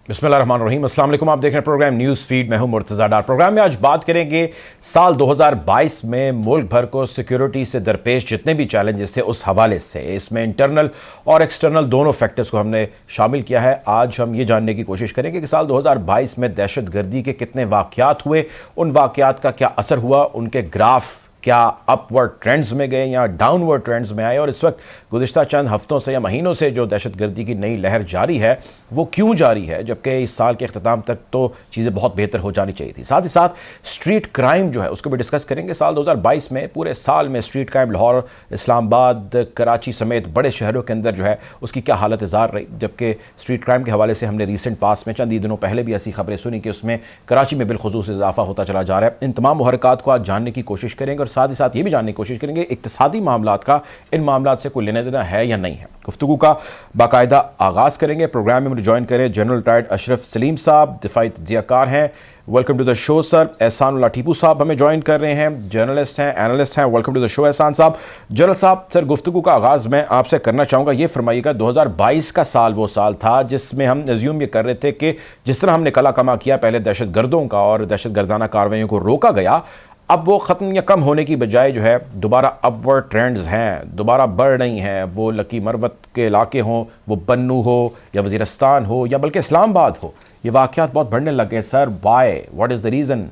बिस्मिल्लाहिर्रहमानिर्रहीम। अस्सलाम वालेकुम। आप देख रहे हैं प्रोग्राम न्यूज़ फीड। मैं हूं मुर्तज़ा डार। प्रोग्राम में आज बात करेंगे साल 2022 में मुल्क भर को सिक्योरिटी से दरपेश जितने भी चैलेंजेस थे उस हवाले से। इसमें इंटरनल और एक्सटर्नल दोनों फैक्टर्स को हमने शामिल किया है। आज हम ये जानने की कोशिश करेंगे कि साल 2022 में दहशत गर्दी के कितने वाक़यात हुए, उन वाक़यात का क्या असर हुआ, उनके ग्राफ क्या अपवर्ड ट्रेंड्स में गए या डाउनवर्ड ट्रेंड्स में आए, और इस वक्त गुज़िश्ता चंद हफ्तों से या महीनों से जो दहशतगर्दी की नई लहर जारी है वो क्यों जारी है, जबकि इस साल के अख्ताम तक तो चीज़ें बहुत बेहतर हो जानी चाहिए थी। साथ ही साथ स्ट्रीट क्राइम जो है उसको भी डिस्कस करेंगे। साल 2022 में पूरे साल में स्ट्रीट क्राइम लाहौर, इस्लामाबाद, कराची समेत बड़े शहरों के अंदर जो है उसकी क्या हालत जार रही, जबकि स्ट्रीट क्राइम के हवाले से हमने रिसेंट पास में चंद ही दिनों पहले भी ऐसी खबरें सुनी कि उसमें कराची में बिलखुसूस इजाफा होता चला जा रहा है। इन तमाम मुहरकात को आज जानने की कोशिश करेंगे और साथ ही साथ ये भी जानने की कोशिश करेंगे इक्तिसादी मामलात का इन मामलात से कोई लेना देना है या नहीं है। गुफ्तगू का बाकायदा आगाज करेंगे। प्रोग्राम में मुझे ज्वाइन करें जनरल रिटायर्ड अशरफ सलीम साहब, दिफाई तज्जियाकार हैं। Welcome to the show sir. Ehsanullah Tipu साहब हमें ज्वाइन कर रहे हैं, जर्नलिस्ट हैं, एनालिस्ट हैं। वेलकम टू द शो एहसान साहब। जनरल साहब, सर गुफ्तगू का आगाज़ मैं आपसे करना चाहूँगा, ये फरमाइएगा 2022 का साल वो साल था जिसमें हम एज्यूम ये कर रहे थे कि जिस तरह हमने कला कमा किया पहले दहशत गर्दों का और दहशत गर्दाना कार्रवाइयों को रोका गया, अब वो ख़त्म या कम होने की बजाय जो है दोबारा अपवर्ड ट्रेंड्स हैं, दोबारा बढ़ रही हैं। वो लकी मरवत के इलाके हों, वो बन्नू हो या वज़ीरिस्तान हो या बल्कि इस्लामाबाद हो, ये वाक़यात बहुत बढ़ने लगे। Sir why, what is the reason?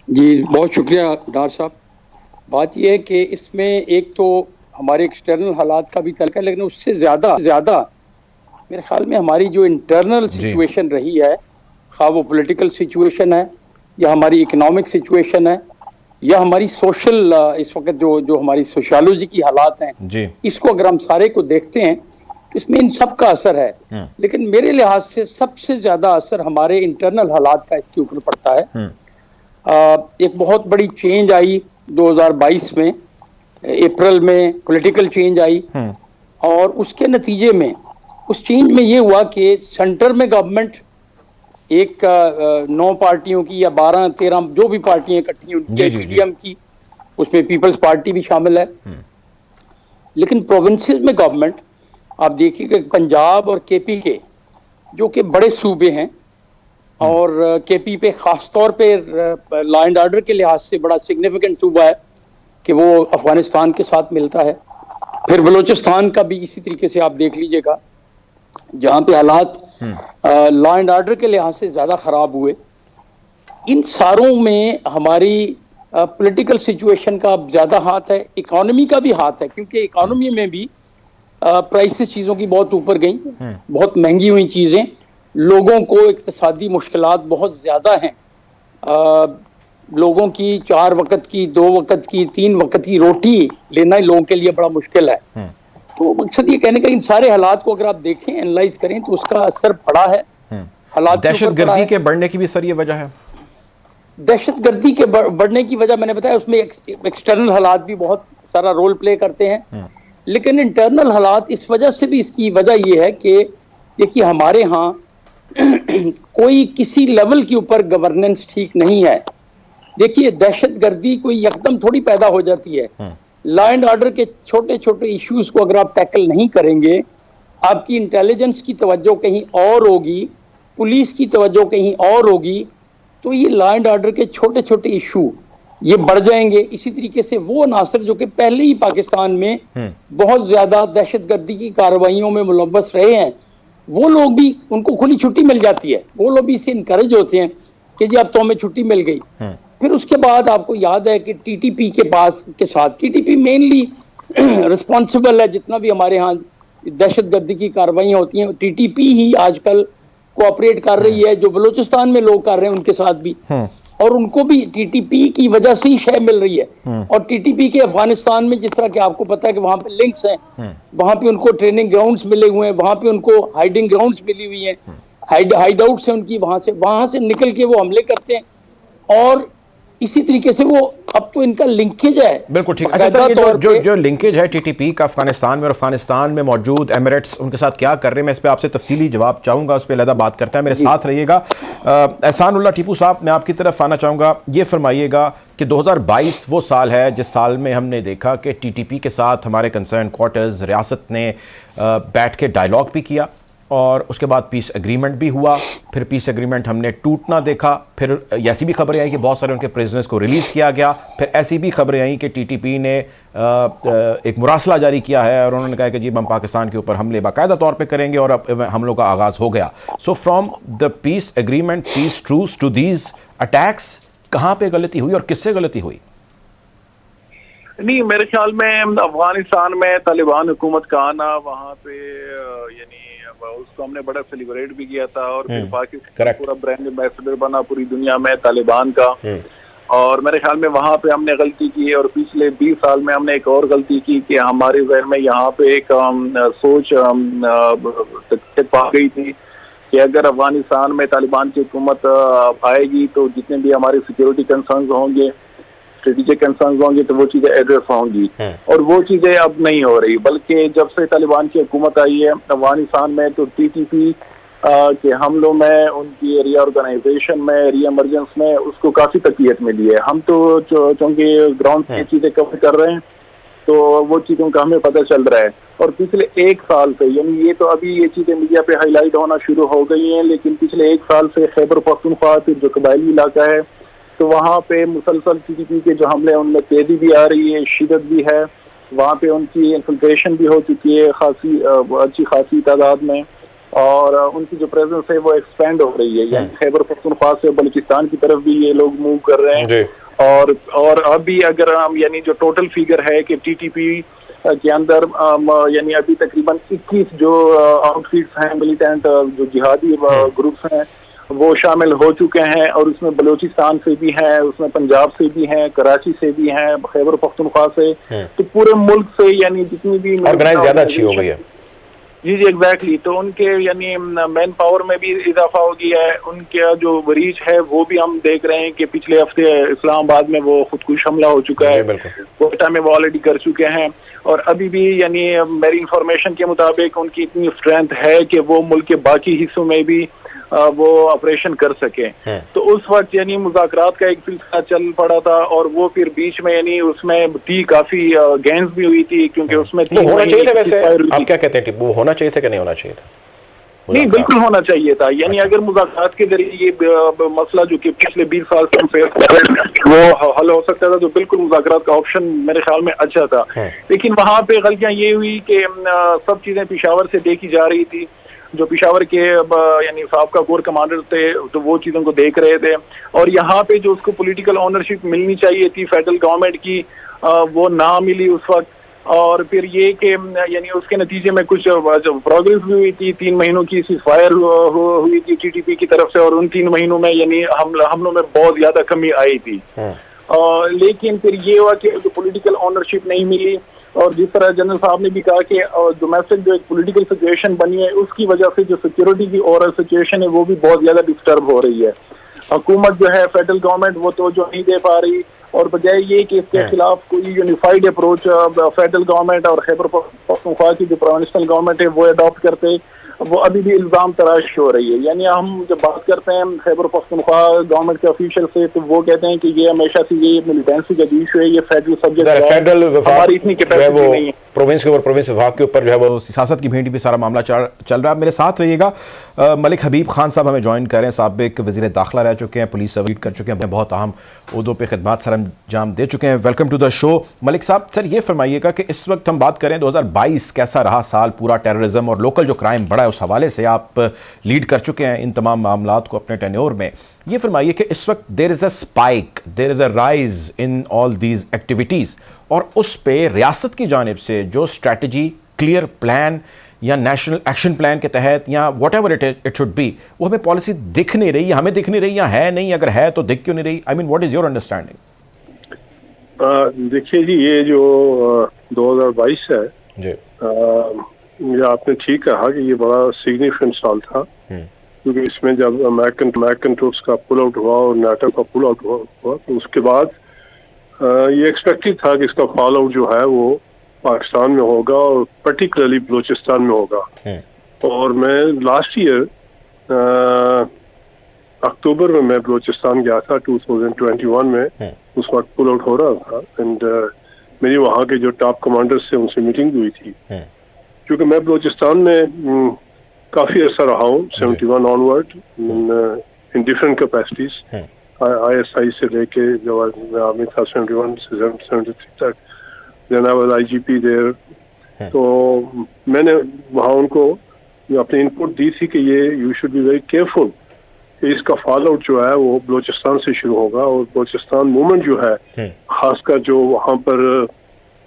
जी बहुत शुक्रिया डार साहब। बात यह है कि इसमें एक तो हमारे एक्सटर्नल हालात का भी तलका, लेकिन उससे ज़्यादा मेरे ख्याल में हमारी जो इंटरनल सिचुएशन रही है, खा वो पॉलिटिकल सिचुएशन है या हमारी इकोनॉमिक सिचुएशन है या हमारी सोशल इस वक्त जो हमारी सोशियोलॉजी की हालात हैं जी, इसको अगर हम सारे को देखते हैं तो इसमें इन सब का असर है। लेकिन मेरे लिहाज से सबसे ज़्यादा असर हमारे इंटरनल हालात का इसके ऊपर पड़ता है। एक बहुत बड़ी चेंज आई 2022 में, अप्रैल में पॉलिटिकल चेंज आई और उसके नतीजे में उस चेंज में ये हुआ कि सेंटर में गवर्नमेंट एक 9 पार्टियों की या 12-13 जो भी पार्टियां इकट्ठी उनकी, पीडीएम की, उसमें पीपल्स पार्टी भी शामिल है। लेकिन प्रोविंसेस में गवर्नमेंट आप देखिए कि पंजाब और केपी के जो कि बड़े सूबे हैं और केपी पे खास तौर पे लॉ एंड ऑर्डर के लिहाज से बड़ा सिग्निफिकेंट सूबा है कि वो अफगानिस्तान के साथ मिलता है। फिर बलूचिस्तान का भी इसी तरीके से आप देख लीजिएगा, जहाँ पे हालात लॉ एंड ऑर्डर के लिहाज से ज़्यादा ख़राब हुए। इन सारों में हमारी पॉलिटिकल सिचुएशन का अब ज़्यादा हाथ है, इकोनॉमी का भी हाथ है, क्योंकि इकोनॉमी में भी प्राइसेस चीज़ों की बहुत ऊपर गई, बहुत महंगी हुई चीज़ें, लोगों को इक्तिसादी मुश्किलात बहुत ज़्यादा हैं। लोगों की 4 वक्त की, 2 वक्त की, 3 वक्त की रोटी लेना ही लोगों के लिए बड़ा मुश्किल है। तो मकसद ये कहने का इन सारे हालात को अगर आप देखें, एनालाइज करें तो उसका असर पड़ा है। हालात दहशतगर्दी के बढ़ने की भी सर ये वजह है। दहशतगर्दी के बढ़ने की वजह मैंने बताया, उसमें एक्सटर्नल हालात भी बहुत सारा रोल प्ले करते हैं, लेकिन इंटरनल हालात इस वजह से भी, इसकी वजह ये है कि देखिए हमारे यहाँ कोई किसी लेवल के ऊपर गवर्नेंस ठीक नहीं है। देखिए दहशतगर्दी कोई एकदम थोड़ी पैदा हो जाती है। लॉ एंड ऑर्डर के छोटे छोटे इश्यूज को अगर आप टैकल नहीं करेंगे, आपकी इंटेलिजेंस की तवज्जो कहीं और होगी, पुलिस की तवज्जो कहीं और होगी, तो ये लॉ एंड ऑर्डर के छोटे छोटे इशू ये बढ़ जाएंगे। इसी तरीके से वो अनासर जो कि पहले ही पाकिस्तान में बहुत ज़्यादा दहशतगर्दी की कार्रवाइयों में मुलव्वस रहे हैं, वो लोग भी, उनको खुली छुट्टी मिल जाती है, वो लोग भी इससे इनकरेज होते हैं कि जी अब तो हमें छुट्टी मिल गई। फिर उसके बाद आपको याद है कि टीटीपी के पास के साथ, टीटीपी मेनली रिस्पॉन्सिबल है जितना भी हमारे यहाँ दहशतगर्दी की कार्रवाइयाँ होती हैं, टीटीपी ही आजकल कोऑपरेट कर रही है, जो बलूचिस्तान में लोग कर रहे हैं उनके साथ भी, और उनको भी टीटीपी की वजह से ही शय मिल रही है। और टीटीपी के अफगानिस्तान में जिस तरह के आपको पता है कि वहाँ पे लिंक्स हैं, वहाँ पे उनको ट्रेनिंग ग्राउंड्स मिले हुए हैं, वहाँ पे उनको हाइडिंग ग्राउंड्स मिली हुई हैं, हाइड आउट्स हैं उनकी, वहाँ से निकल के वो हमले करते हैं। और इसी तरीके से वो अब तो इनका लिंकेज है। बिल्कुल ठीक। अच्छा सर, ये जो लिंकेज है टीटीपी का अफगानिस्तान में और अफगानिस्तान में मौजूद एमिरेट्स उनके साथ क्या कर रहे हैं, मैं इस पर आपसे तफसीली जवाब चाहूँगा, उस पर अलहदा बात करते हैं। मेरे साथ रहिएगा। एहसानुल्लाह टीपू साहब, मैं आपकी तरफ आना चाहूँगा। ये फरमाइएगा कि 2022 वो साल है जिस साल में हमने देखा कि टीटीपी के साथ हमारे कंसर्न क्वार्टर्स रियासत ने बैठ के डायलॉग भी किया और उसके बाद पीस एग्रीमेंट भी हुआ, फिर पीस एग्रीमेंट हमने टूटना देखा, फिर ऐसी भी खबरें आई कि बहुत सारे उनके प्रिजनर्स को रिलीज़ किया गया, फिर ऐसी भी खबरें आई कि टीटीपी ने एक मुरासला जारी किया है और उन्होंने कहा कि जी हम पाकिस्तान के ऊपर हमले बाकायदा तौर पे करेंगे और अब हमलों का आगाज़ हो गया। So from the peace agreement, peace truce to these attacks, कहाँ पे गलती हुई और किससे गलती हुई? नहीं, मेरे ख्याल में अफगानिस्तान में तालिबान हुकूमत का आना, वहाँ पे यानी उसको हमने बड़ा सेलिब्रेट भी किया था और फिर पाकिस्तान पूरा ब्रांड एम्बेसडर बना पूरी दुनिया में तालिबान का। और मेरे ख्याल में वहाँ पे हमने गलती की और पिछले 20 साल में हमने एक और गलती की कि हमारे जहन में यहाँ पे एक सोच पा गई थी कि अगर अफगानिस्तान में तालिबान की हुकूमत आएगी तो जितने भी हमारे सिक्योरिटी कंसर्न्स होंगे, स्ट्रेटेजिक कंसर्न्स होंगे, तो वो चीजें एड्रेस होंगी। और वो चीजें अब नहीं हो रही, बल्कि जब से तालिबान की हुकूमत आई है अफगानिस्तान में तो टीटीपी के हमलों में, उनकी रीऑर्गेनाइजेशन में, रीएमर्जेंस में उसको काफी तकलीफ मिली है। हम तो चूंकि ग्राउंड से चीजें कवर कर रहे हैं तो वो चीजों का हमें पता चल रहा है। और पिछले 1 साल से, यानी ये तो अभी ये चीजें मीडिया पे हाईलाइट होना शुरू हो गई हैं, लेकिन पिछले 1 साल से खैबर पख्तूनख्वा जो कबायली इलाका है तो वहाँ पे मुसलसल टीटीपी के जो हमले हैं उनमें तेजी भी आ रही है, शिदत भी है। वहाँ पे उनकी इन्फिल्ट्रेशन भी हो चुकी है अच्छी खासी तादाद में, और उनकी जो प्रेजेंस है वो एक्सपेंड हो रही है। यानी खैबर पख्तूनख्वा से बलूचिस्तान की तरफ भी ये लोग मूव कर रहे हैं। और अभी अगर हम यानी जो टोटल फिगर है कि टीटीपी के अंदर यानी अभी तकरीबन 21 जो आउटफिट्स हैं, मिलिटेंट जो जिहादी ग्रुप्स हैं वो शामिल हो चुके हैं, और उसमें बलूचिस्तान से भी हैं, उसमें पंजाब से भी हैं, कराची से भी हैं, खैबर पख्तूनख्वा से, तो पूरे मुल्क से यानी जितनी भी ऑर्गेनाइज ज्यादा अच्छी हो गई है। जी एग्जैक्टली। तो उनके यानी मैन पावर में भी इजाफा हो गया है, उनका जो रीच है वो भी हम देख रहे हैं कि पिछले हफ्ते इस्लामाबाद में वो खुदकुश हमला हो चुका है, कोयटा में वो ऑलरेडी कर चुके हैं, और अभी भी यानी मेरी इंफॉर्मेशन के मुताबिक उनकी इतनी स्ट्रेंथ है कि वो मुल्क के बाकी हिस्सों में भी वो ऑपरेशन कर सके। तो उस वक्त यानी मुज़ाकरात का एक सिलसिला चल पड़ा था, और वो फिर बीच में यानी उसमें काफी गेंस भी हुई थी, क्योंकि उसमें तो होना चाहिए था। वैसे आप क्या कहते हैं, वो होना चाहिए था कि नहीं होना चाहिए था? नहीं, बिल्कुल होना चाहिए था। यानी अगर मुज़ाकरात के जरिए ये मसला जो कि पिछले 20 साल से हम फेस कर रहे हैं वो हल हो सकता था, तो बिल्कुल मुज़ाकरात का ऑप्शन मेरे ख्याल में अच्छा था। लेकिन वहाँ पे गलतियां ये हुई कि सब चीजें पेशावर से देखी जा रही थी। जो पेशावर के यानी साबका कोर कमांडर थे तो वो चीजों को देख रहे थे, और यहाँ पे जो उसको पॉलिटिकल ओनरशिप मिलनी चाहिए थी फेडरल गवर्नमेंट की वो ना मिली उस वक्त। और फिर ये कि यानी उसके नतीजे में कुछ प्रोग्रेस भी हुई थी, 3 महीनों की सीज़फायर हुई थी टीटीपी की तरफ से, और उन 3 महीनों में यानी हमलों में बहुत ज्यादा कमी आई थी। लेकिन फिर ये हुआ कि जो पॉलिटिकल ओनरशिप नहीं मिली, और जिस तरह जनरल साहब ने भी कहा कि डोमेस्टिक जो एक पॉलिटिकल सिचुएशन बनी है उसकी वजह से जो सिक्योरिटी की ओवरऑल सिचुएशन है वो भी बहुत ज्यादा डिस्टर्ब हो रही है। हुकूमत जो है फेडरल गवर्नमेंट वो तो जो नहीं दे पा रही, और बजाय ये कि इसके खिलाफ कोई यूनिफाइड अप्रोच फेडरल गवर्नमेंट और खैबर पख्तूनख्वा की जो प्रोविंशियल गवर्नमेंट है वो अडॉप्ट करते, वो अभी भी इल्जाम तराश हो रही है। यानी हम जब बात करते हैं खैबर पख्तूनख्वा गवर्नमेंट के ऑफिशियल से तो वो कहते हैं कि ये हमेशा से ये मिलिटेंसी का इशू है, ये फेडरल सब्जेक्ट है, फेडरल हमारी इतनी कैपेसिटी नहीं है। प्रोविंस के ऊपर, प्रोविंस विभाग के ऊपर जो है वो सियासत की भेंट भी सारा मामला चल रहा है। मेरे साथ रहिएगा, मलिक हबीब खान साहब हमें ज्वाइन करें। साबिक वज़ीर दाखिला रह चुके हैं, पुलिस सर्विस कर चुके हैं, बहुत अहम ओहदों पे खिदमत सर अंजाम दे चुके हैं। Welcome to the show Malik साहब। सर ये फरमाइएगा कि इस वक्त हम बात करें 2022 कैसा रहा साल पूरा, टेररिज्म और लोकल जो क्राइम बढ़ा है उस हवाले से आप लीड कर चुके हैं इन तमाम मामलात को अपने टेन्योर में। ये फरमाइए कि इस वक्त there is a spike, there is a rise in all these activities, और उस पे रियासत की जानिब से जो स्ट्रैटेजी, क्लियर प्लान या नेशनल एक्शन प्लान के तहत या whatever it should be, वो हमें पॉलिसी दिख नहीं रही, हमें दिख नहीं रही या है नहीं, अगर है तो दिख क्यों नहीं रही? I mean what is your understanding? देखिए जी, ये जो 2022 है जी, ये आपने ठीक कहा कि ये बड़ा सिग्निफिकेंट साल था, क्योंकि इसमें जब अमेरिकन ट्रूप्स का पुल आउट हुआ और नाटो का पुल आउट हुआ तो उसके बाद ये एक्सपेक्टेड था कि इसका फॉल आउट जो है वो पाकिस्तान में होगा और पर्टिकुलरली बलूचिस्तान में होगा। और मैं लास्ट ईयर अक्टूबर में मैं बलूचिस्तान गया था 2021 में, उस वक्त पुल आउट हो रहा था, एंड मेरी वहाँ के जो टॉप कमांडर्स थे उनसे मीटिंग हुई थी। क्योंकि मैं बलूचिस्तान में काफ़ी अर्सा रहा हूँ 71 onward in different capacities, ISI से लेके जब मैं आर्मी था 71 से 73 तक, then I was IGP there. तो मैंने वहाँ उनको अपनी इनपुट दी थी कि ये you should be very careful, इसका फॉल आउट जो है वो बलूचिस्तान से शुरू होगा, और बलूचिस्तान मूवमेंट जो है खासकर जो वहाँ पर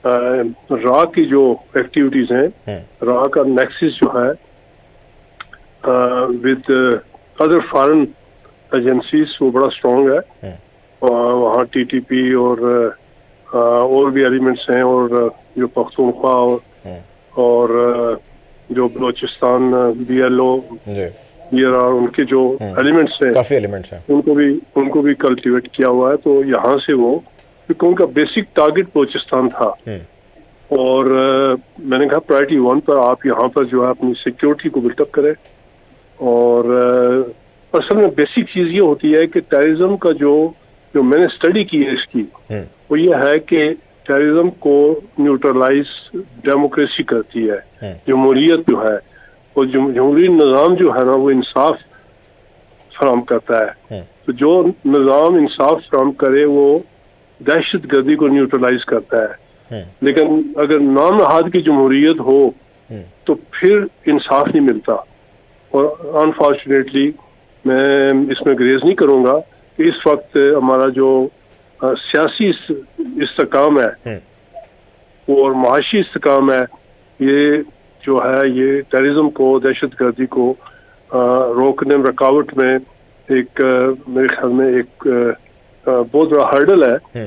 रा की जो एक्टिविटीज हैं, रा का नेक्सस जो है विद अदर फॉरेन एजेंसीज वो बड़ा स्ट्रॉन्ग है, और वहाँ TTP और भी एलिमेंट्स हैं, और जो पख्तूनख्वा और जो बलूचिस्तान BLO ये और उनके जो एलिमेंट्स हैं, काफी एलिमेंट्स हैं, उनको भी कल्टीवेट किया हुआ है। तो यहाँ से वो, क्योंकि उनका बेसिक टारगेट बलूचिस्तान था, और मैंने कहा प्रायोरिटी 1 पर आप यहाँ पर जो है अपनी सिक्योरिटी को बिल्टअप करें। और असल में बेसिक चीज़ ये होती है कि टेररिज्म का जो मैंने स्टडी की है इसकी, वो ये है कि टेररिज्म को न्यूट्रलाइज डेमोक्रेसी करती है, जमहूरियत जो है, और जमहूरी निज़ाम जो है ना वो इंसाफ फराम करता है। तो जो निज़ाम इंसाफ फराम करे वो दहशत गर्दी को न्यूट्रलाइज करता है। लेकिन अगर नामनहाद की जमहूरियत हो तो फिर इंसाफ नहीं मिलता। और अनफॉर्चुनेटली मैं इसमें ग्रेज नहीं करूँगा कि इस वक्त हमारा जो सियासी इस्तेकाम है और माशी इस्तेकाम है, ये जो है ये टेररिज्म को, दहशत गर्दी को रोकने में, रुकावट में एक मेरे ख्याल में एक बहुत बड़ा हर्डल है।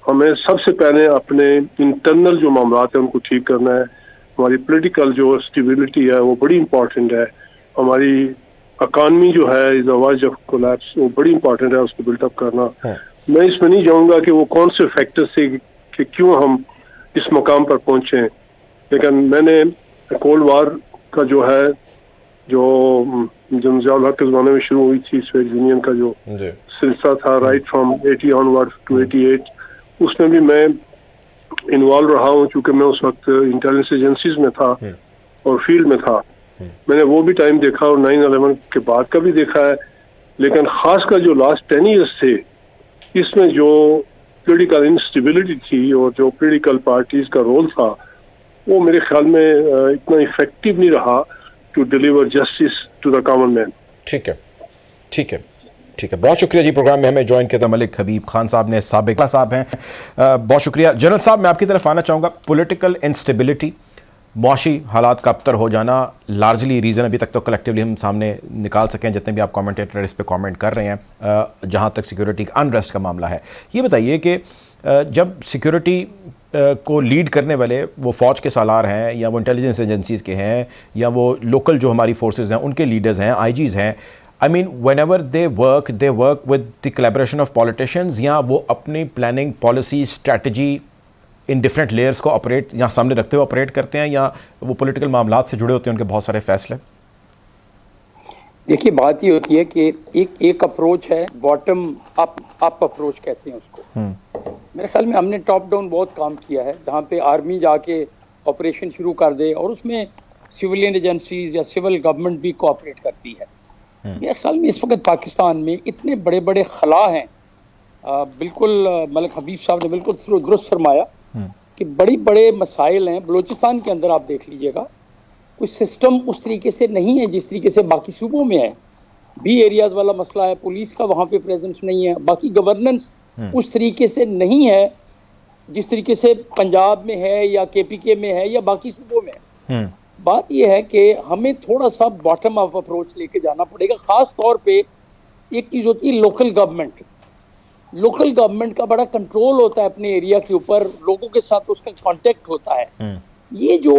हमें सबसे पहले अपने इंटरनल जो मामलात हैं उनको ठीक करना है। हमारी पॉलिटिकल जो स्टेबिलिटी है वो बड़ी इंपॉर्टेंट है। हमारी इकॉनमी जो है is a verge of collapse, वो बड़ी इंपॉर्टेंट है, उसको बिल्टअप करना। मैं इसमें नहीं जाऊंगा कि वो कौन से फैक्टर से कि क्यों हम इस मकाम पर पहुंचे, लेकिन मैंने कोल्ड वार का जो है जो ज़ियाउल हक के ज़माने में शुरू हुई थी, सोवियत यूनियन का जो सिलसिला था राइट फ्रॉम 80 ऑनवर्ड टू 88, उसमें भी मैं इन्वॉल्व रहा हूँ, क्योंकि मैं उस वक्त इंटेलिजेंस एजेंसीज में था और फील्ड में था। मैंने वो भी टाइम देखा और 9/11 के बाद का भी देखा है। लेकिन खासकर जो लास्ट 10 ईयर्स थे, इसमें जो पॉलिटिकल इंस्टेबिलिटी थी और जो पॉलिटिकल पार्टीज का रोल था, वो मेरे ख्याल में इतना इफेक्टिव नहीं रहा to deliver justice to the common man. ठीक है, ठीक है, ठीक है। बहुत शुक्रिया जी। प्रोग्राम में हमें ज्वाइन किया था मलिक हबीब खान साहब ने, साबिक साहब हैं। बहुत शुक्रिया। जनरल साहब, मैं आपकी तरफ आना चाहूँगा। पॉलिटिकल इंस्टेबिलिटी, मौशी हालात का अबतर हो जाना, लार्जली रीज़न अभी तक तो कलेक्टिवली हम सामने निकाल सकें, जितने भी आप कमेंटेटर इस पे कमेंट कर रहे हैं, जहाँ तक सिक्योरिटी अनरेस्ट का मामला है। ये बताइए कि जब सिक्योरिटी को लीड करने वाले वो फ़ौज के सालार हैं, या वो इंटेलिजेंस एजेंसीज़ के हैं, या वो लोकल जो हमारी फोर्सेस हैं उनके लीडर्स हैं, IGs हैं, I mean whenever they work with the collaboration of politicians, या वो अपनी planning, policy, strategy in different layers को ऑपरेट या सामने रखते हुए ऑपरेट करते हैं, या वो पॉलिटिकल मामलात से जुड़े होते हैं उनके बहुत सारे फैसले? देखिए, बात ये होती है कि एक अप्रोच है, बॉटम अप अप्रोच कहते हैं उसको। मेरे ख्याल में हमने टॉप डाउन बहुत काम किया है, जहाँ पे आर्मी जाके ऑपरेशन शुरू कर दे और उसमें सिविलियन एजेंसीज या सिविल गवर्नमेंट भी कोऑपरेट करती है। मेरे ख्याल में इस वक्त पाकिस्तान में इतने बड़े बड़े खला हैं, बिल्कुल मलिक हबीब साहब ने बिल्कुल दुरुस्त फरमाया कि बड़ी बड़े मसाइल हैं। बलूचिस्तान के अंदर आप देख लीजिएगा, कोई सिस्टम उस तरीके से नहीं है जिस तरीके से बाकी सूबों में है। बी एरियाज वाला मसला है, पुलिस का वहाँ पे प्रेजेंस नहीं है, बाकी गवर्नेंस उस तरीके से नहीं है जिस तरीके से पंजाब में है या KPK में है या बाकी सूबों में है। बात यह है कि हमें थोड़ा सा बॉटम अप अप्रोच लेके जाना पड़ेगा। ख़ास तौर पे एक चीज़ होती है लोकल गवर्नमेंट का बड़ा कंट्रोल होता है अपने एरिया के ऊपर, लोगों के साथ उसका कांटेक्ट होता है। ये जो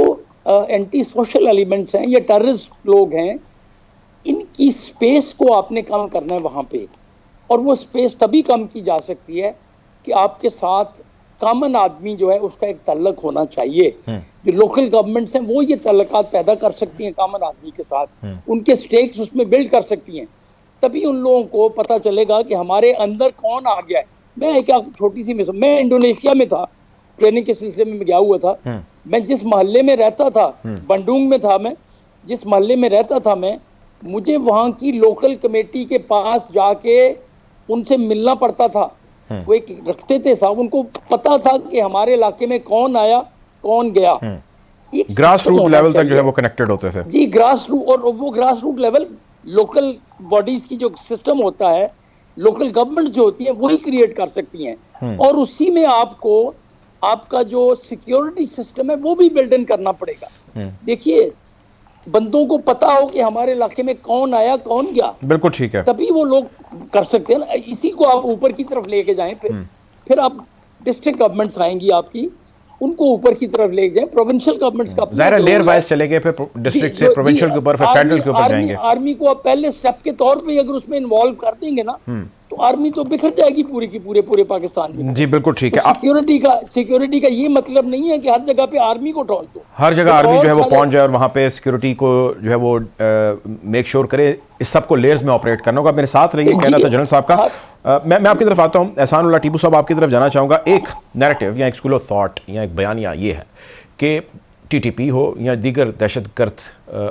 एंटी सोशल एलिमेंट्स हैं या टेररिस्ट लोग हैं, इनकी स्पेस को आपने कम करना है वहाँ पे, और वो स्पेस तभी कम की जा सकती है कि आपके साथ कॉमन आदमी जो है उसका एक तल्लक होना चाहिए। जो लोकल गवर्नमेंट्स हैं वो ये तल्लकात पैदा कर सकती हैं कॉमन आदमी के साथ, उनके स्टेक्स उसमें बिल्ड कर सकती हैं। तभी उन लोगों को पता चलेगा कि हमारे अंदर कौन आ गया है। मैं एक छोटी सी मिसाल, मैं इंडोनेशिया में था, ट्रेनिंग के सिलसिले में गया हुआ था। मैं जिस मोहल्ले में रहता था, बंडुंग में था मैं, जिस मोहल्ले में रहता था मैं, मुझे वहाँ की लोकल कमेटी के पास जाके उनसे मिलना पड़ता था। वो एक रखते थे साहब, उनको पता था कि हमारे इलाके में कौन आया कौन गया। ग्रास रूट लेवल तक जो है वो कनेक्टेड होते थे। जी, ग्रास रूट, और वो grass root level local bodies की जो सिस्टम होता है, लोकल गवर्नमेंट जो होती है वही क्रिएट कर सकती हैं, और उसी में आपको आपका जो सिक्योरिटी सिस्टम है वो भी बिल्ड इन करना पड़ेगा। देखिए, बंदों को पता हो कि हमारे इलाके में कौन आया कौन गया, बिल्कुल ठीक है, तभी वो लोग कर सकते हैं ना। इसी को आप ऊपर की तरफ लेके जाएं, फिर आप डिस्ट्रिक्ट गवर्नमेंट्स आएंगी आपकी, उनको ऊपर की तरफ ले जाएं, प्रोविंशियल गवर्नमेंट्स का ज़ाहिर लेयर वाइज चलेंगे, फिर डिस्ट्रिक्ट से प्रोविंशियल के ऊपर, फिर फेडरल के ऊपर जाएंगे। आर्मी को आप पहले स्टेप के तौर पे अगर उसमें इन्वॉल्व कर देंगे ना, तो आर्मी तो बिखर जाएगी पूरी की पूरे पाकिस्तान में। जी बिल्कुल ठीक है। सिक्योरिटी का ये मतलब नहीं है कि हर जगह पे आर्मी को ठोल दो, हर जगह आर्मी जो है वो पहुंच जाए और वहां पे सिक्योरिटी को जो है वो मेक श्योर करे। इस सबको लेयर्स में ऑपरेट करना होगा। मेरे साथ रहिए, कहना था जनरल साहब का। मैं आपकी तरफ आता हूं। एहसानुल्लाह टीपू साहब, आपकी तरफ जाना चाहूँगा। एक नैरेटिव या एक स्कूल ऑफ थॉट या एक बयानिया ये है कि टीटीपी हो या दीगर दहशतगर्द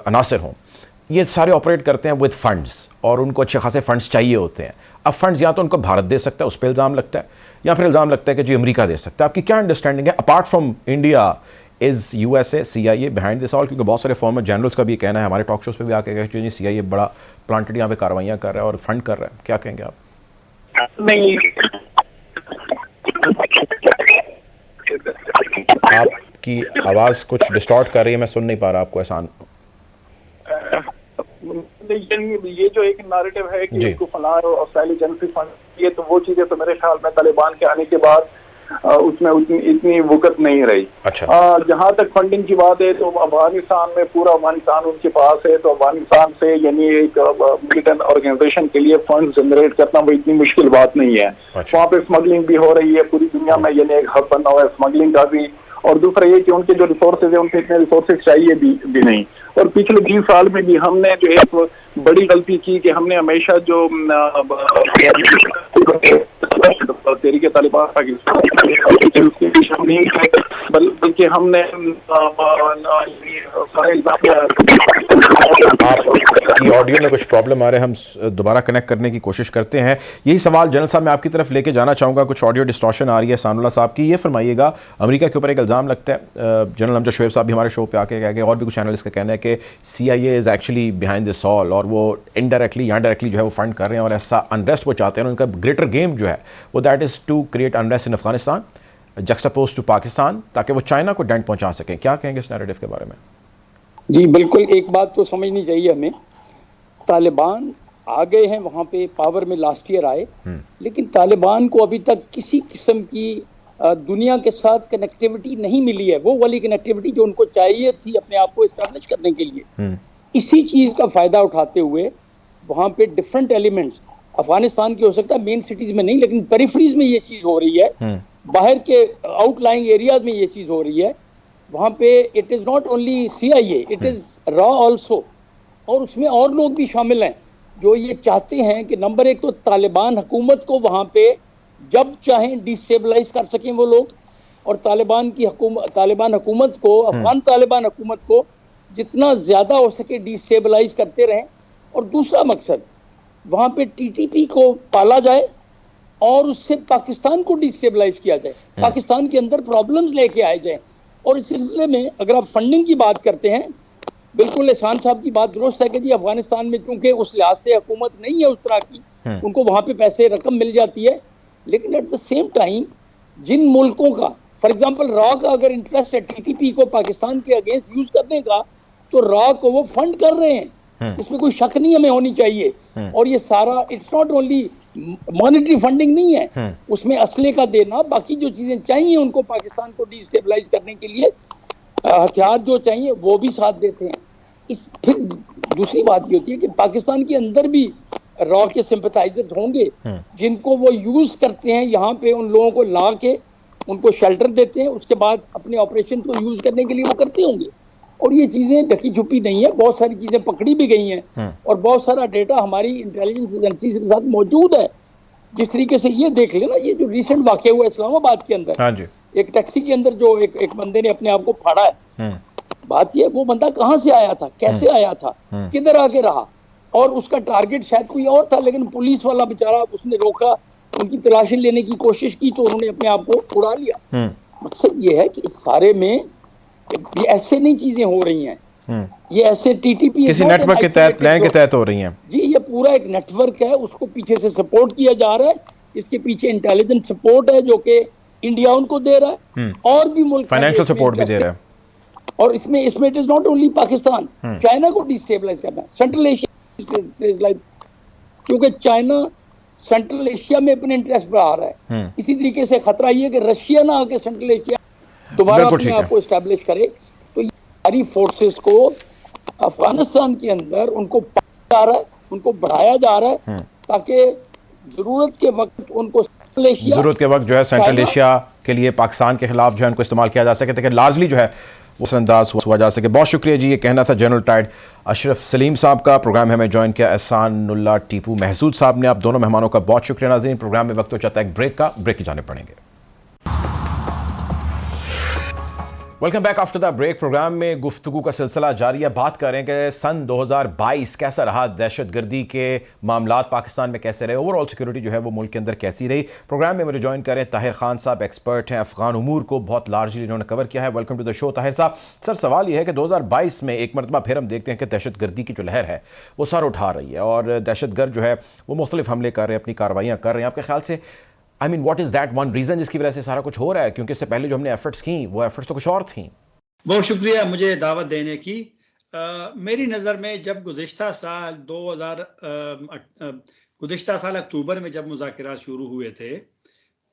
अनासर हों, ये सारे ऑपरेट करते हैं विद फंड्स, और उनको अच्छे खासे फंड्स चाहिए होते हैं। अब फंड्स या तो उनको भारत दे सकता है, उस पर इल्ज़ाम लगता है, या फिर इल्ज़ाम लगता है कि जी अमेरिका दे सकता है। आपकी क्या अंडरस्टैंडिंग है? Apart from India, is USA, CIA behind this all? क्योंकि बहुत सारे फॉर्मर जनरल्स का भी कहना है, हमारे टॉक शोज़ पे भी आके कहा कि CIA बड़ा प्लांटेड यहाँ पे कार्रवाइयाँ कर रहा है और फंड कर रहा है। क्या कहेंगे आप? नहीं, आपकी आवाज़ कुछ डिस्टॉर्ट कर रही है, मैं सुन नहीं पा रहा आपको। एहसान, ये जो एक नैरेटिव है कि इसको फलाह और एजेंसी फंड, ये तो वो चीजें तो मेरे ख्याल में तालिबान के आने के बाद उसमें इतनी वक़्त नहीं रही। अच्छा। जहाँ तक फंडिंग की बात है तो अफगानिस्तान में पूरा अफगानिस्तान उनके पास है, तो अफगानिस्तान से यानी एक मिलिटेंट ऑर्गेनाइजेशन के लिए फंड जनरेट करना वो इतनी मुश्किल बात नहीं है। अच्छा। वहाँ पे स्मगलिंग भी हो रही है पूरी दुनिया में, यानी एक हब बना हुआ है स्मगलिंग का भी। और दूसरा ये कि उनके जो रिसोर्सेज है उनके इतने रिसोर्सेज चाहिए भी नहीं। और पिछले 20 साल में भी हमने जो एक बड़ी गलती की कि हमने हमेशा जो तहरीक तालिबान पाकिस्तान बल्कि हमने आपकी ऑडियो में कुछ प्रॉब्लम आ रहा है, हम दोबारा कनेक्ट करने की कोशिश करते हैं। यही सवाल जनरल साहब मैं आपकी तरफ लेके जाना चाहूँगा। कुछ ऑडियो डिस्टॉर्शन आ रही है सानुल्लाह साहब की। ये फरमाइएगा, अमेरिका के ऊपर एक इल्ज़ाम लगता है, जनरल अमजद शोएब साहब भी हमारे शो पे आके कह गए, और भी कुछ एनालिस्ट का कहना है कि CIA is actually behind this all, और वो इनडायरेक्टली या डायरेक्टली जो है वो फंड कर रहे हैं, और ऐसा अनरेस्ट वो चाहते हैं। उनका ग्रेटर गेम जो है वो that is to create unrest in Afghanistan juxtapose to Pakistan, ताकि वो चाइना को डेंट पहुंचा सकें। क्या कहेंगे इस नैरेटिव के बारे में? जी बिल्कुल, एक बात तो समझनी चाहिए हमें, तालिबान आ गए हैं वहाँ पे पावर में, लास्ट ईयर आए, लेकिन तालिबान को अभी तक किसी किस्म की दुनिया के साथ कनेक्टिविटी नहीं मिली है, वो वाली कनेक्टिविटी जो उनको चाहिए थी अपने आप को इस्टेब्लिश करने के लिए। इसी चीज़ का फ़ायदा उठाते हुए वहाँ पे डिफरेंट एलिमेंट्स, अफगानिस्तान की हो सकता है मेन सिटीज़ में नहीं, लेकिन पेरिफेरीज में ये चीज़ हो रही है, बाहर के आउटलाइंग एरियाज में ये चीज़ हो रही है। वहाँ पे it is not only CIA, it is raw also, और उसमें और लोग भी शामिल हैं जो ये चाहते हैं कि नंबर एक तो तालिबान हुकूमत को वहाँ पे जब चाहें डिस्टेबलाइज कर सकें वो लोग, और तालिबान हुकूमत को, अफगान तालिबान हुकूमत को जितना ज़्यादा हो सके डिस्टेबलाइज करते रहें। और दूसरा मकसद, वहाँ पे TTP को पाला जाए और उससे पाकिस्तान को डिस्टेबलाइज किया जाए, पाकिस्तान के अंदर प्रॉब्लम्स लेके आए जाए। और इस सिलसिले में अगर आप फंडिंग की बात करते हैं, बिल्कुल एहसान साहब की बात दुरुस्त है कि जी अफगानिस्तान में चूंकि उस लिहाज से हुकूमत नहीं है उस तरह की, उनको वहाँ पे पैसे रकम मिल जाती है, लेकिन एट द सेम टाइम जिन मुल्कों का, फॉर एग्जांपल रॉ का अगर इंटरेस्ट है TTP को पाकिस्तान के अगेंस्ट यूज करने का, तो रॉ को वो फंड कर रहे हैं, इसमें कोई शक नहीं हमें होनी चाहिए। और ये सारा it's not only monetary funding नहीं है, उसमें असले का देना, बाकी जो चीजें चाहिए उनको पाकिस्तान को डिस्टेबलाइज करने के लिए, हथियार जो चाहिए वो भी साथ देते हैं। फिर दूसरी बात ये होती है कि पाकिस्तान के अंदर भी रॉ के सिंपथाइजर्स होंगे जिनको वो यूज करते हैं, यहाँ पे उन लोगों को ला के उनको शेल्टर देते हैं, उसके बाद अपने ऑपरेशन को यूज करने के लिए वो करते होंगे। और ये चीजें ढकी छुपी नहीं है, बहुत सारी चीजें पकड़ी भी गई हैं, और बहुत सारा डेटा हमारी इंटेलिजेंस एजेंसीज के साथ मौजूद है। जिस तरीके से ये देख लेना, ये जो रिसेंट वाकया हुआ इस्लामाबाद के अंदर, हाँ जी, एक टैक्सी के अंदर जो एक बंदे ने अपने आप को फाड़ा है, बात ये वो बंदा कहाँ से आया था, कैसे आया था, किधर आके रहा, और उसका टारगेट शायद कोई और था, लेकिन पुलिस वाला बेचारा उसने रोका, उनकी तलाशी लेने की कोशिश की तो उन्होंने अपने आप को उड़ा लिया। मकसद ये है कि इस सारे में ये ऐसे नहीं चीजें हो रही हैं, ये ऐसे टीटीपी किसी नेटवर्क के तहत, प्लान के तहत हो रही हैं। जी, ये पूरा एक नेटवर्क है, उसको पीछे से सपोर्ट किया जा रहा है, इसके पीछे इंटेलिजेंस सपोर्ट है जो कि इंडिया उनको दे रहा है, और भी मुल्क फाइनेंशियल सपोर्ट भी दे रहा है। और इसमें it is not only Pakistan, China को डिस्टेबलाइज करना, सेंट्रल एशिया, क्योंकि चाइना सेंट्रल एशिया में अपने इंटरेस्ट बढ़ा रहा है। इसी तरीके से खतरा ये है कि रशिया ना आके सेंट्रल एशिया दोबारा अपने आप को एस्टेब्लिश करे, तो ये सारी फोर्सेस को अफगानिस्तान के अंदर उनको जा रहा है, उनको बढ़ाया जा रहा है, ताकि जरूरत के वक्त उनको जरूरत के वक्त जो है सेंट्रल एशिया के लिए पाकिस्तान के खिलाफ जो है उनको इस्तेमाल किया जा सके, ताकि लार्जली जो है वो असरअंदाज हुआ जा सके। बहुत शुक्रिया जी। ये कहना था जनरल टाइड अशरफ सलीम साहब का। प्रोग्राम में हमें ज्वाइन किया एहसानुल्लाह टीपू महसूद साहब ने। आप दोनों मेहमानों का बहुत शुक्रिया। नाज़रीन, प्रोग्राम में वक्त हो जाता है एक ब्रेक का, ब्रेक की जाने पड़ेंगे। Welcome back after the break. Programme में गुफ्तगू का सिलसिला जारी है। बात कर रहे हैं कि सन 2022 कैसा रहा, दहशतगर्दी के मामलात पाकिस्तान में कैसे रहे, ओवरऑल सिक्योरिटी जो है वो मुल्क के अंदर कैसी रही। प्रोग्राम में मुझे ज्वाइन करें ताहिर खान साहब, एक्सपर्ट हैं, अफगान उमूर को बहुत लार्जली इन्होंने कवर किया है। Welcome to the show Tahir साहब। सर, सवाल यह है कि 2022 में एक मरतबा फिर हम देखते हैं कि दहशतगर्दी की जो लहर है वो सर उठा रही है, और दहशतगर्द जो है वो मुख्तलिफ हमले कर रहे हैं, अपनी कार्रवाइयाँ कर रहे हैं। आपके ख्याल से what is that one reason जिसकी वजह से सारा कुछ हो रहा है? क्योंकि इससे पहले जो हमने एफर्ट्स की वो एफर्ट्स तो कुछ और थी। बहुत शुक्रिया मुझे दावत देने की। मेरी नज़र में जब गुज़िश्ता साल अक्टूबर में जब मुज़ाकरात शुरू हुए थे,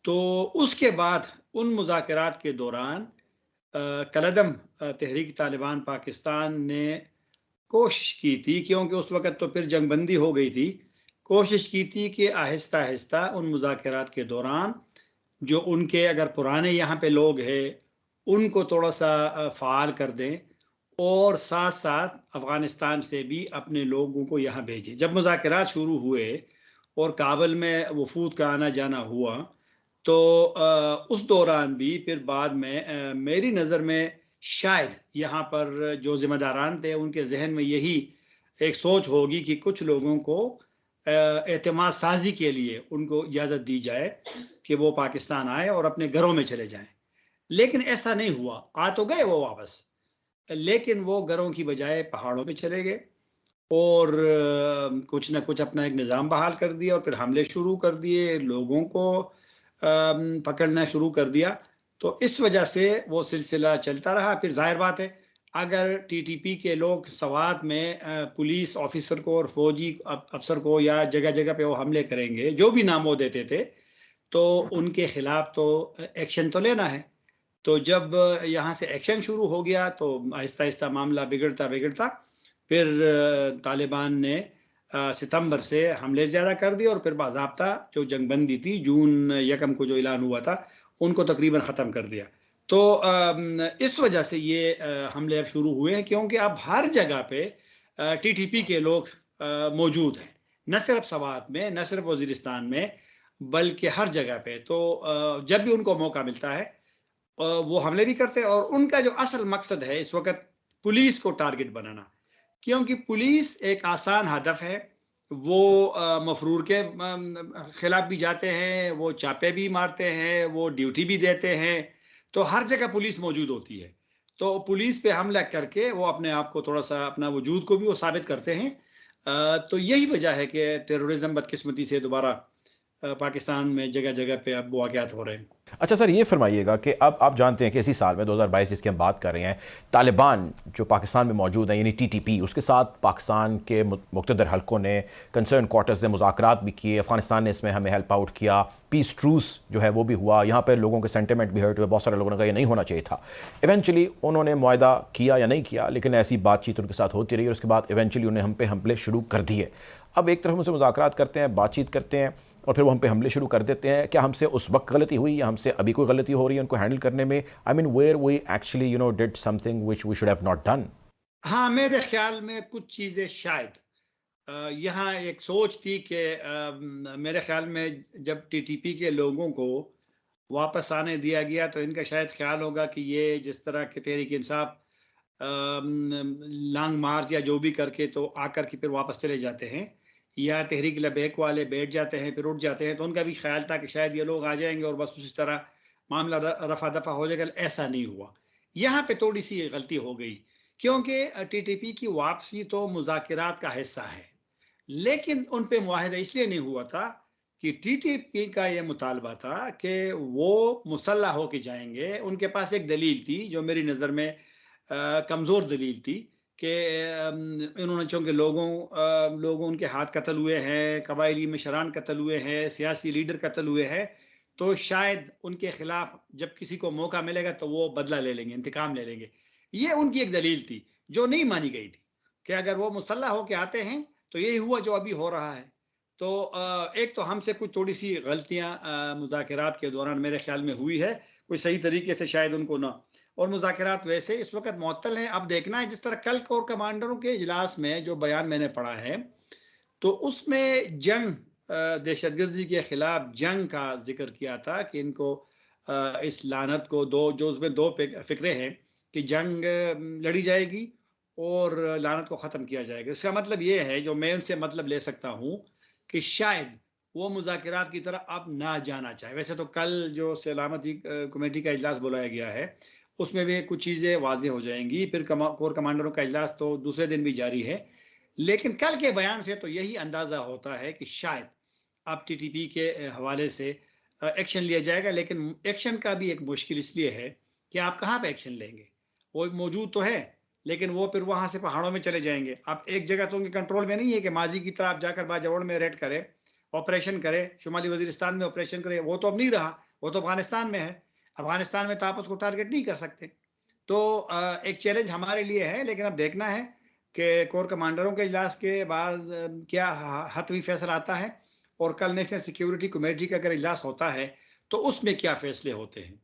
तो उसके बाद उन मुज़ाकरात के दौरान कलदम तहरीक तालिबान पाकिस्तान ने कोशिश की थी, क्योंकि उस वक़्त तो फिर जंगबंदी हो गई थी, कोशिश की थी कि आहिस्ता आहिस्ता उन मुज़ाकरात के दौरान जो उनके अगर पुराने यहाँ पे लोग हैं उनको थोड़ा सा फ़ाल कर दें, और साथ साथ अफ़गानिस्तान से भी अपने लोगों को यहाँ भेजें। जब मुज़ाकरात शुरू हुए और काबुल में वफूद का आना जाना हुआ, तो उस दौरान भी फिर बाद में मेरी नज़र में शायद यहाँ पर जो ज़िम्मेदारान थे उनके जहन में यही एक सोच होगी कि कुछ लोगों को एतमाद साजी के लिए उनको इजाज़त दी जाए कि वो पाकिस्तान आए और अपने घरों में चले जाएं। लेकिन ऐसा नहीं हुआ। आ तो गए वो वापस, लेकिन वो घरों की बजाय पहाड़ों पे चले गए और कुछ ना कुछ अपना एक निज़ाम बहाल कर दिया, और फिर हमले शुरू कर दिए, लोगों को पकड़ना शुरू कर दिया। तो इस वजह से वो सिलसिला चलता रहा। फिर जाहिर बात है, अगर टीटीपी के लोग सवात में पुलिस ऑफिसर को और फौजी अफसर को या जगह जगह पे वो हमले करेंगे, जो भी नाम वो देते थे, तो उनके खिलाफ तो एक्शन तो लेना है। तो जब यहाँ से एक्शन शुरू हो गया तो आहिस्ता आहिस्ता मामला बिगड़ता फिर तालिबान ने सितंबर से हमले ज़्यादा कर दिए, और फिर बाज़ाब्ता जो जंगबंदी थी जून 1 को जो ऐलान हुआ था उनको तकरीबन ख़त्म कर दिया। तो इस वजह से ये हमले अब शुरू हुए हैं, क्योंकि अब हर जगह पे टीटीपी के लोग मौजूद हैं, न सिर्फ सवात में, न सिर्फ वज़ीरिस्तान में, बल्कि हर जगह पे। तो जब भी उनको मौका मिलता है वो हमले भी करते हैं, और उनका जो असल मकसद है इस वक्त पुलिस को टारगेट बनाना, क्योंकि पुलिस एक आसान हदफ है। वो मफरूर के खिलाफ भी जाते हैं, वो चापे भी मारते हैं, वो ड्यूटी भी देते हैं, तो हर जगह पुलिस मौजूद होती है। तो पुलिस पे हमला करके वो अपने आप को थोड़ा सा, अपना वजूद को भी वो साबित करते हैं। तो यही वजह है कि टेररिज्म बदकिस्मती से दोबारा पाकिस्तान में जगह जगह पे अब वाक़यात हो रहे हैं। अच्छा सर, ये फरमाइएगा कि अब आप जानते हैं कि इसी साल में 2022 जिसकी हम बात कर रहे हैं, तालिबान जो पाकिस्तान में मौजूद है यानी टीटीपी, उसके साथ पाकिस्तान के मुक़्तदर हलकों ने, कंसर्न क्वार्टर्स ने मुज़ाकरात भी किए, अफगानिस्तान ने इसमें हमें हेल्प आउट किया, पीस ट्रूस जो है वो भी हुआ, यहाँ पर लोगों के सेंटिमेंट भी हर्ट हुए, बहुत सारे लोगों ने कहा ये नहीं होना चाहिए था। इवेंचुअली उन्होंने मुआहदा किया या नहीं किया, लेकिन ऐसी बातचीत उनके साथ होती रही, और उसके बाद इवेंचुअली उन्हें हम पे हमले शुरू कर दिए। अब एक तरफ उनसे मुज़ाकरात करते हैं, बातचीत करते हैं, और फिर वो हम पे हमले शुरू कर देते हैं। क्या हमसे उस वक्त गलती हुई या हमसे अभी कोई गलती हो रही है उनको हैंडल करने में? Where we actually did something which we should have not done? हाँ, मेरे ख्याल में कुछ चीज़ें शायद यहाँ एक सोच थी कि मेरे ख्याल में जब टीटीपी के लोगों को वापस आने दिया गया तो इनका शायद ख्याल होगा कि ये जिस तरह के तहरीक इंसाफ लॉन्ग मार्च या जो भी करके तो आकर के फिर वापस चले जाते हैं, या तहरीक लबैक वाले बैठ जाते हैं फिर उठ जाते हैं। तो उनका भी ख्याल था कि शायद ये लोग आ जाएंगे और बस उसी तरह मामला रफा दफा हो जाएगा। ऐसा नहीं हुआ। यहाँ पे थोड़ी सी गलती हो गई, क्योंकि टीटीपी की वापसी तो मुज़ाकरात का हिस्सा है, लेकिन उन पे मुआहिदा इसलिए नहीं हुआ था कि टीटीपी का ये मुतालबा था कि वो मुसल्लह होके जाएंगे। उनके पास एक दलील थी जो मेरी नज़र में कमज़ोर दलील थी कि इन्होंने, चूँकि लोगों उनके हाथ कत्ल हुए हैं, कबायली मशरान कत्ल हुए हैं, सियासी लीडर कत्ल हुए हैं, तो शायद उनके खिलाफ जब किसी को मौका मिलेगा तो वो बदला ले लेंगे, इंतकाम ले लेंगे। ये उनकी एक दलील थी जो नहीं मानी गई थी कि अगर वो मुसल्लह होके आते हैं तो यही हुआ जो अभी हो रहा है। तो एक तो हमसे कुछ थोड़ी सी गलतियां मुज़ाकरात के दौरान मेरे ख्याल में हुई है, कोई सही तरीके से शायद उनको ना, और मुज़ाकरात वैसे इस वक्त मुअत्तल हैं। अब देखना है, जिस तरह कल कोर कमांडरों के इजलास में जो बयान मैंने पढ़ा है तो उसमें जंग, दहशतगर्दी के खिलाफ जंग का जिक्र किया था कि इनको इस लानत को उसमें दो फिक्रे हैं कि जंग लड़ी जाएगी और लानत को ख़त्म किया जाएगा। इसका मतलब ये है, जो मैं उनसे मतलब ले सकता हूँ, कि शायद वो मुज़ाकरात की तरफ अब ना जाना चाहे। वैसे तो कल जो सलामती कमेटी का इजलास बुलाया गया है उसमें भी कुछ चीज़ें वाज़ेह हो जाएंगी, फिर कोर कमांडरों का इजलास तो दूसरे दिन भी जारी है, लेकिन कल के बयान से तो यही अंदाज़ा होता है कि शायद अब टीटीपी के हवाले से एक्शन लिया जाएगा। लेकिन एक्शन का भी एक मुश्किल इसलिए है कि आप कहाँ पे एक्शन लेंगे, वो मौजूद तो है लेकिन वो फिर वहाँ से पहाड़ों में चले जाएंगे। अब एक जगह तो उनके कंट्रोल में नहीं है कि माजी की तरह आप जाकर बाजवड़ में रेड करें, ऑपरेशन करें, शुमाली वजीरिस्तान में ऑपरेशन करें, वो तो अब नहीं रहा, वो तो अफगानिस्तान में है। अफगानिस्तान में तो आप उसको टारगेट नहीं कर सकते। तो एक चैलेंज हमारे लिए है, लेकिन अब देखना है कि कोर कमांडरों के इजलास के बाद क्या हतमी फैसला आता है, और कल नेशनल सिक्योरिटी कमेटी का अगर इजलास होता है तो उसमें क्या फैसले होते हैं।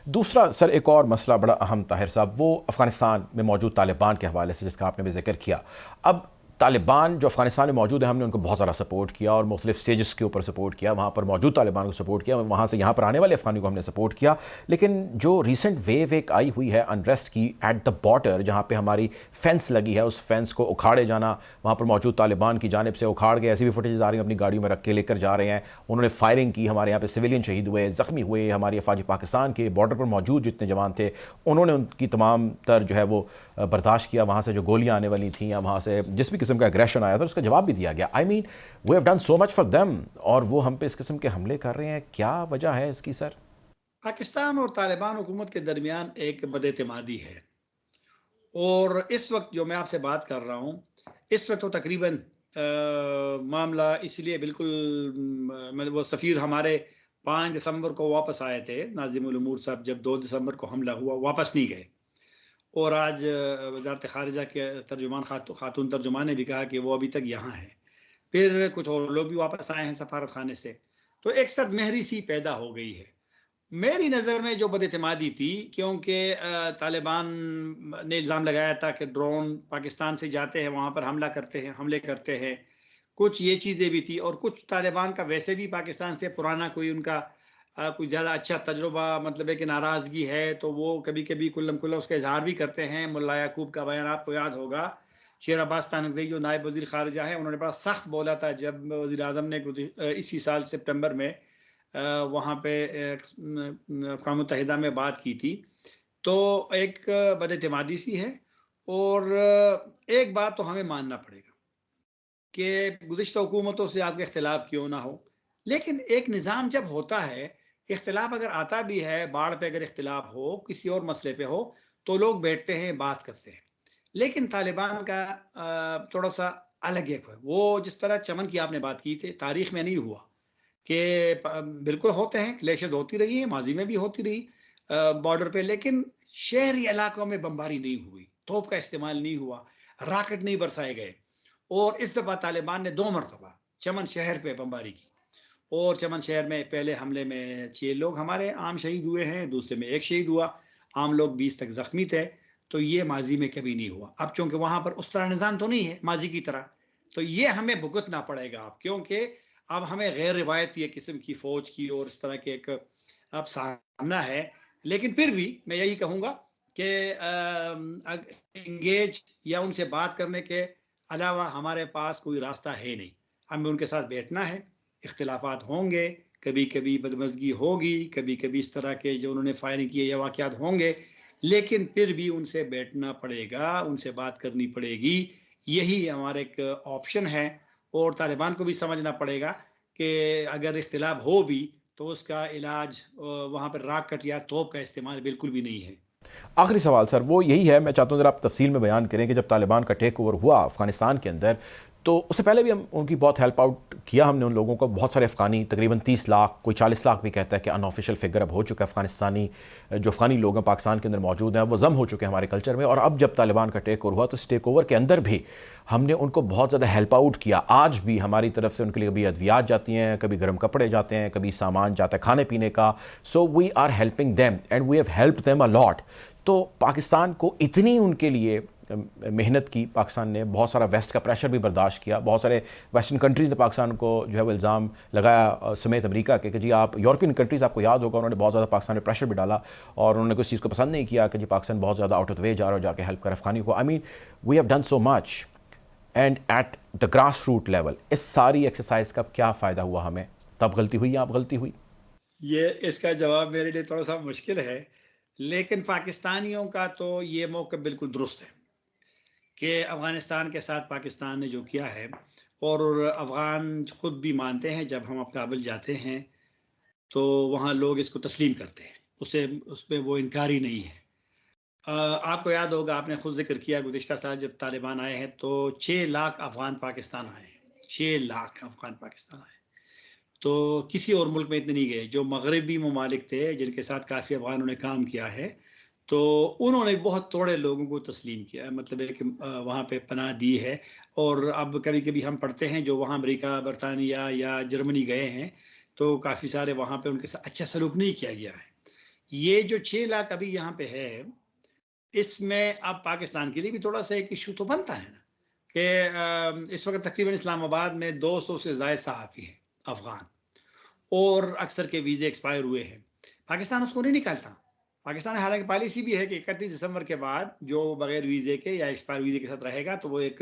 दूसरा सर, एक और मसला बड़ा अहम ताहिर साहब, वो अफ़गानिस्तान में मौजूद तालिबान के हवाले से जिसका आपने भी जिक्र किया। अब तालिबान जो अफ़गानिस्तान में मौजूद है, हमने उनको बहुत ज़्यादा सपोर्ट किया और मुख्तलिफ स्टेजेस के ऊपर सपोर्ट किया, वहाँ पर मौजूद तालिबान को सपोर्ट किया, वहाँ से यहाँ पर आने वाले अफ़गानियों को हमने सपोर्ट किया। लेकिन जो रिसेंट वेव एक आई हुई है अनरेस्ट की एट द बॉर्डर, जहाँ पे हमारी फेंस लगी है, उस फेंस को उखाड़े जाना, वहाँ पर मौजूद तालिबान की जानिब से उखाड़ के ऐसी भी फुटेज आ रही है, अपनी गाड़ियों में रख के लेकर जा रहे हैं। उन्होंने फायरिंग की, हमारे यहाँ पर सिविलियन शहीद हुए, ज़ख्मी हुए। हमारी अफवाज पाकिस्तान के बॉर्डर पर मौजूद जितने जवान थे उन्होंने उनकी तमाम तर जो है वो बर्दाश्त किया। वहाँ से जो गोलियाँ आने वाली थी या वहाँ से जिस भी किस्म का एग्रेशन आया था उसका जवाब भी दिया गया। I mean we have done so much for them, और वो हम पे इस किस्म के हमले कर रहे हैं। क्या वजह है इसकी सर? पाकिस्तान और तालिबान हुकूमत के दरमियान एक बदएतमादी है, और इस वक्त जो मैं आपसे बात कर रहा हूँ, इस वक्त तो तकरीबन मामला इसलिए बिल्कुल, मतलब वो सफ़ीर हमारे 5 दिसंबर को वापस आए थे, नाज़िमुल उमूर साहब, जब 2 दिसंबर को हमला हुआ वापस नहीं गए। और आज वज़ारत ख़ारिजा के तर्जुमान खातून तर्जुमान ने भी कहा कि वो अभी तक यहाँ है। फिर कुछ और लोग भी वापस आए हैं सफारत खाने से। तो एक सर्द महरी सी पैदा हो गई है मेरी नज़र में, जो बदएतमादी थी, क्योंकि तालिबान ने इल्ज़ाम लगाया था कि ड्रोन पाकिस्तान से जाते हैं, वहाँ पर हमले करते हैं। कुछ ये चीज़ें भी थी, और कुछ तालिबान का वैसे भी पाकिस्तान से पुराना कोई उनका कोई ज़्यादा अच्छा तजुर्बा, मतलब है कि नाराज़गी है, तो वो कभी कभी कुल्लम कुल्ला उसका इजहार भी करते हैं। मुल्ला याकूब का बयान आपको याद होगा, शेर अब्बास तानकज़ई जो नायब वज़ीर ख़ारिजा है, उन्होंने बड़ा सख्त बोला था जब वज़ीर आज़म ने इसी साल सितंबर में वहाँ पे अक़वाम मुत्तहिदा में बात की थी। तो एक बदएतमादी सी है, और एक बात तो हमें मानना पड़ेगा कि गुज़िश्ता हुकूमतों से आपके इख्तिलाफ क्यों ना हो, लेकिन एक निज़ाम जब होता है, इख्तिलाफ अगर आता भी है, बाढ़ पे अगर इख्तिलाफ हो, किसी और मसले पे हो, तो लोग बैठते हैं, बात करते हैं। लेकिन तालिबान का थोड़ा सा अलग एक है। वो जिस तरह चमन की आपने बात की थी, तारीख में नहीं हुआ कि बिल्कुल होते हैं, क्लैशेस होती रही है, माजी में भी होती रही बॉर्डर पे, लेकिन शहरी इलाकों में बमबारी नहीं हुई, तोप का इस्तेमाल नहीं हुआ, राकेट नहीं बरसाए गए। और इस दफ़ा तालिबान ने 2 मरतबा चमन शहर पे बमबारी की, और चमन शहर में पहले हमले में 6 लोग हमारे आम शहीद हुए हैं, दूसरे में 1 शहीद हुआ, आम लोग 20 तक ज़ख्मी थे। तो ये माजी में कभी नहीं हुआ। अब चूँकि वहाँ पर उस तरह निज़ाम तो नहीं है माजी की तरह, तो ये हमें भुगतना पड़ेगा अब, क्योंकि अब हमें गैर रिवायती किस्म की फ़ौज की और इस तरह के एक अब सामना है। लेकिन फिर भी मैं यही कहूँगा कि इंगेज या उनसे बात करने के अलावा हमारे पास कोई रास्ता है नहीं। हमें उनके साथ बैठना है, इख्तिलाफात होंगे, कभी कभी बदमज़गी होगी, कभी कभी इस तरह के जो उन्होंने फायरिंग किए या वाक़यात होंगे, लेकिन फिर भी उनसे बैठना पड़ेगा, उनसे बात करनी पड़ेगी। यही हमारा एक ऑप्शन है। और तालिबान को भी समझना पड़ेगा कि अगर इख्तिलाफ हो भी तो उसका इलाज वहाँ पर राकेट या तोप का इस्तेमाल बिल्कुल भी नहीं है। आखिरी सवाल सर वो यही है, मैं चाहता हूँ जरा आप तफसील में बयान करें कि जब तालिबान का टेक ओवर हुआ अफगानिस्तान के अंदर, तो उससे पहले भी हम उनकी बहुत हेल्प आउट किया हमने उन लोगों को। बहुत सारे अफ़गानी, तकरीबन 30 लाख, कोई 40 लाख भी कहता है कि अनऑफिशियल फिगर अब हो चुका है अफ़गानिस्तानी जो अफ़गानी लोग हैं पाकिस्तान के अंदर मौजूद हैं, वो जम हो चुके हैं हमारे कल्चर में। और अब जब तालिबान का टेक ओवर हुआ तो इस टेक ओवर के अंदर भी हमने उनको बहुत ज़्यादा हेल्प आउट किया। आज भी हमारी तरफ से उनके लिए कभी अद्वियात जाती हैं, कभी गर्म कपड़े जाते हैं, कभी सामान जाता है खाने पीने का। So we are helping them and we have helped them a lot. तो पाकिस्तान को इतनी उनके लिए मेहनत की, पाकिस्तान ने बहुत सारा वेस्ट का प्रेशर भी बर्दाश्त किया, बहुत सारे वेस्टर्न कंट्रीज़ ने पाकिस्तान को जो है वो इल्ज़ाम लगाया समेत अमेरिका के कि जी आप, यूरोपियन कंट्रीज़ आपको याद होगा उन्होंने बहुत ज़्यादा पाकिस्तान में प्रेशर भी डाला और उन्होंने कुछ चीज़ को पसंद नहीं किया कि जी पाकिस्तान बहुत ज़्यादा आउट ऑफ द वे जा रहा हो जाके हेल्प कर अफ़गानी को। I mean we have done so much and at the grass root level इस सारी एक्सरसाइज का क्या फ़ायदा हुआ हमें? तब गलती हुई या अब गलती हुई? ये इसका जवाब मेरे लिए थोड़ा सा मुश्किल है, लेकिन पाकिस्तानियों का तो ये मौक़िफ़ बिल्कुल दुरुस्त है कि अफ़गानिस्तान के साथ पाकिस्तान ने जो किया है, और अफ़गान ख़ुद भी मानते हैं जब हम अब काबुल जाते हैं तो वहाँ लोग इसको तस्लीम करते हैं, उसमें वो इनकार ही नहीं है। आपको याद होगा, आपने ख़ुद ज़िक्र किया, गुज़िश्ता साल जब तालिबान आए हैं तो 6 लाख अफ़गान पाकिस्तान आए हैं, 6 लाख अफ़गान पाकिस्तान आए। तो किसी और मुल्क में इतने नहीं गए। जो मगरबी ममालिक थे जिनके साथ काफ़ी अफ़गानों ने काम किया है, तो उन्होंने बहुत थोड़े लोगों को तस्लीम किया, मतलब है कि वहाँ पे पनाह दी है। और अब कभी कभी हम पढ़ते हैं जो वहाँ अमेरिका, बरतानिया या जर्मनी गए हैं तो काफ़ी सारे वहाँ पे उनके साथ अच्छा सलूक नहीं किया गया है। ये जो 6 लाख अभी यहाँ पे है, इसमें अब पाकिस्तान के लिए भी थोड़ा सा एक इशू तो बनता है ना कि इस वक्त तकरीबन इस्लामाबाद में 200 से ज़ायद सहाफ़ी हैं अफ़गान, और अक्सर के वीज़े एक्सपायर हुए हैं। पाकिस्तान उसको नहीं निकालता। पाकिस्तान हालांकि पॉलिसी भी है कि 31 दिसंबर के बाद जो बगैर वीज़े के या एक्सपायर वीज़े के साथ रहेगा तो वो एक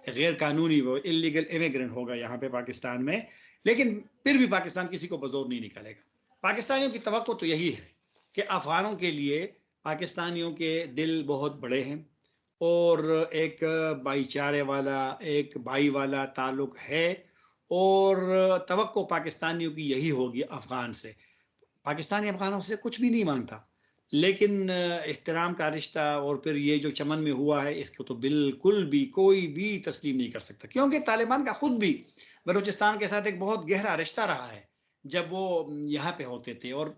गैर कानूनी, वो इलीगल इमिग्रेंट होगा यहाँ पे पाकिस्तान में। लेकिन फिर भी पाकिस्तान किसी को बज़ोर नहीं निकालेगा। पाकिस्तानियों की तवक्को तो यही है कि अफ़गानों के लिए पाकिस्तानियों के दिल बहुत बड़े हैं और एक भाईचारे वाला, एक भाई वाला ताल्लुक़ है, और तवक्को पाकिस्तानियों की यही होगी अफ़गान से। पाकिस्तानी अफ़गानों से कुछ भी नहीं मांगता, लेकिन एहतराम का रिश्ता और फिर ये जो चमन में हुआ है, इसको तो बिल्कुल भी कोई भी तस्लीम नहीं कर सकता, क्योंकि तालिबान का खुद भी बलूचिस्तान के साथ एक बहुत गहरा रिश्ता रहा है जब वो यहाँ पे होते थे। और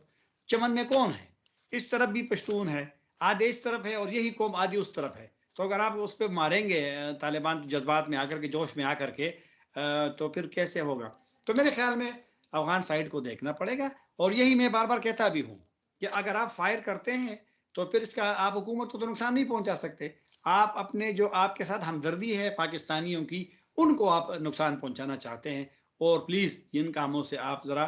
चमन में कौन है? इस तरफ भी पश्तून है, आधे इस तरफ है, और यही कौम आधी उस तरफ है। तो अगर आप उस पर मारेंगे तालिबान जज्बात में आकर के, जोश में आकर के, तो फिर कैसे होगा? तो मेरे ख्याल में अफ़गान साइड को देखना पड़ेगा। और यही मैं बार बार कहता भी हूँ कि अगर आप फायर करते हैं तो फिर इसका आप हुकूमत को तो नुकसान नहीं पहुंचा सकते। आप अपने जो आपके साथ हमदर्दी है पाकिस्तानियों की, उनको आप नुकसान पहुंचाना चाहते हैं। और प्लीज़ इन कामों से आप ज़रा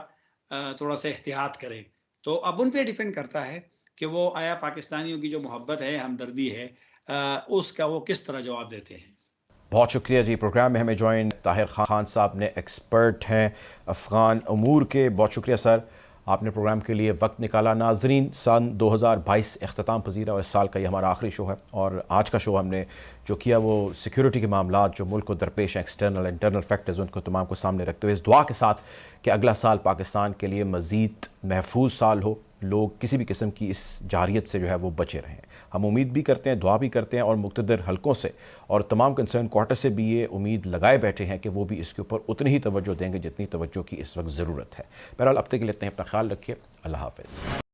थोड़ा सा एहतियात करें। तो अब उन पे डिपेंड करता है कि वो आया पाकिस्तानियों की जो मोहब्बत है, हमदर्दी है, उसका वो किस तरह जवाब देते हैं। बहुत शुक्रिया जी। प्रोग्राम में हमें ज्वाइन ताहिर खान साहब ने, एक्सपर्ट हैं अफ़गान अमूर के। बहुत शुक्रिया सर, आपने प्रोग्राम के लिए वक्त निकाला। नाजरीन, सन 2022 अख्ताम पजीरा और इस साल का ये हमारा आखिरी शो है, और आज का शो हमने जो किया वो सिक्योरिटी के मामला जो मुल्क को दरपेश हैं, एक्सटर्नल इंटरनल फैक्टर्स, उनको तमाम को सामने रखते हुए इस दुआ के साथ कि अगला साल पाकिस्तान के लिए मज़ीद महफूज साल हो, लोग किसी भी किस्म की इस जारियत से जो है वो बचे रहें। हम उम्मीद भी करते हैं, दुआ भी करते हैं, और मुक़्तदर हलकों से और तमाम कंसर्न क्वार्टर से भी ये उम्मीद लगाए बैठे हैं कि वो भी इसके ऊपर उतनी ही तवज्जो देंगे जितनी तवज्जो की इस वक्त ज़रूरत है। बहरहाल अब तक के लिए इतना ही, अपना ख्याल रखिए। अल्लाह हाफ़िज़।